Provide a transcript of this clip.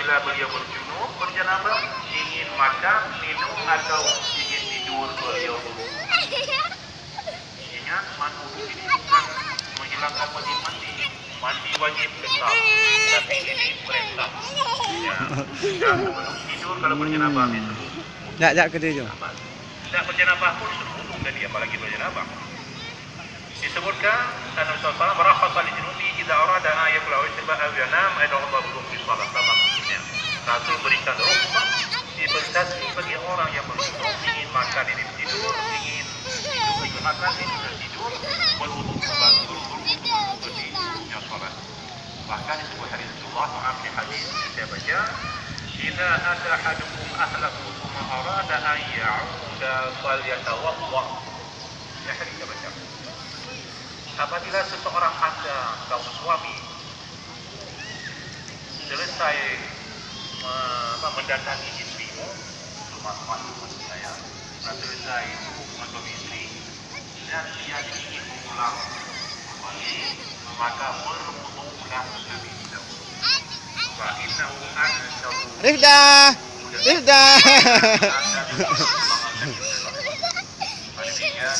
apabila beliau berjunub, berjanabah, ingin makan, minum atau ingin tidur, beliau wudu. Ingat, wudu ini bukan menghilangkan wajib mandi. Mandi wajib tetap, tapi ini perintah. Ya, sebelum tidur kalau berjanabah itu. Jak ke dia. Tak berjanabah pun suruh wudu tadi, apalagi berjanabah. Disebutkan Nabi SAW merafaqal junubi idza arada an yakula wa yashba aw yanam ayda Allah wudu fi shalah. Maksudnya Rasul berikan rukhsah dibatasi bagi orang yang berjunub ingin makan ini tidur, ingin makan ini tidur, berwudu berwudu di salat. Bahkan disebut hadis Rasulullah SAW hadis saya baca, "Idza ata ahadukum ahlahu thumma arada an ya'uda falyatawadda." Ya hadis saya baca. Apabila seseorang anda kaum suami selesai mendatangi istrimu, rumah saya, selesai untuk istri dan dia ingin mengulang kembali, maka berwudulah lebih dahulu. Rifda. Perhatian